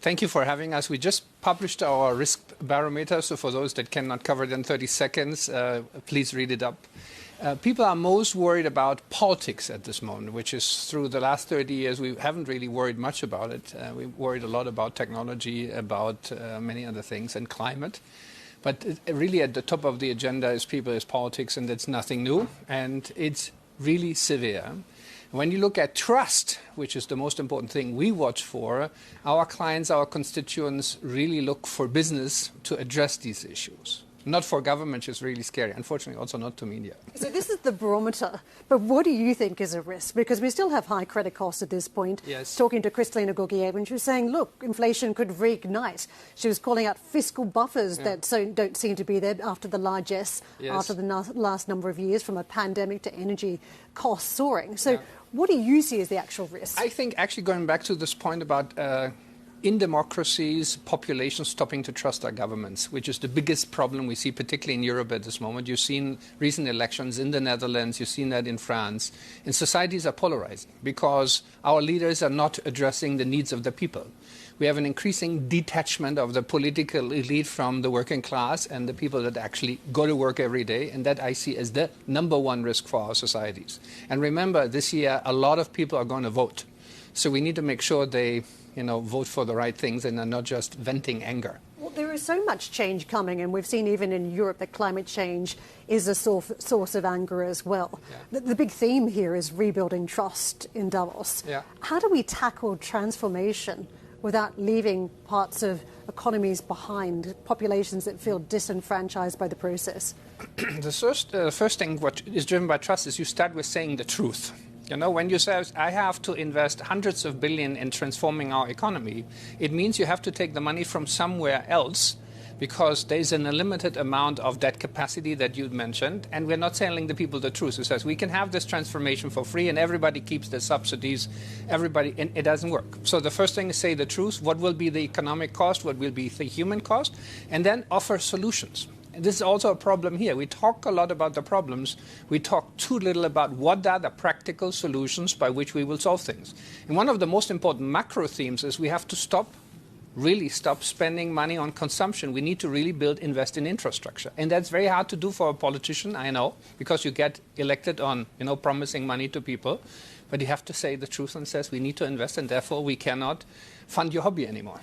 Thank you for having us. We just published our risk barometer, so for those that cannot cover it in 30 seconds, please read it up. People are most worried about politics at this moment, which is through the last 30 years, we haven't really worried much about it. We worried a lot about technology, about many other things, and climate. But really at the top of the agenda is politics, and it's nothing new, and it's really severe. When you look at trust, which is the most important thing we watch for, our clients, our constituents really look for business to address these issues. Not for government, which is really scary. Unfortunately, also not to media. So this is the barometer. But what do you think is a risk? Because we still have high credit costs at this point. Yes. Talking to Kristalina Georgiev, when she was saying, look, inflation could reignite. She was calling out fiscal buffers that don't seem to be there after the largesse, after the last number of years, from a pandemic to energy costs soaring. So what do you see as the actual risk? I think actually going back to this point about in democracies, populations stopping to trust our governments, which is the biggest problem we see, particularly in Europe at this moment. You've seen recent elections in the Netherlands, you've seen that in France. And societies are polarizing because our leaders are not addressing the needs of the people. We have an increasing detachment of the political elite from the working class and the people that actually go to work every day. And that I see as the #1 risk for our societies. And remember, this year, a lot of people are going to vote. So we need to make sure they vote for the right things and are not just venting anger. Well, there is so much change coming, and we've seen even in Europe that climate change is a source of anger as well. The big theme here is rebuilding trust in Davos. How do we tackle transformation without leaving parts of economies behind, populations that feel disenfranchised by the process? The first thing what is driven by trust is you start with saying the truth. When you say, I have to invest hundreds of billions in transforming our economy, it means you have to take the money from somewhere else because there's an unlimited amount of that capacity that you mentioned, and we're not telling the people the truth. It says we can have this transformation for free and everybody keeps the subsidies, and it doesn't work. So the first thing is say the truth. What will be the economic cost? What will be the human cost? And then offer solutions. This is also a problem here. We talk a lot about the problems. We talk too little about what are the practical solutions by which we will solve things. And one of the most important macro themes is we have to really stop spending money on consumption. We need to really invest in infrastructure. And that's very hard to do for a politician, I know, because you get elected on, promising money to people. But you have to say the truth and says we need to invest, and therefore we cannot fund your hobby anymore.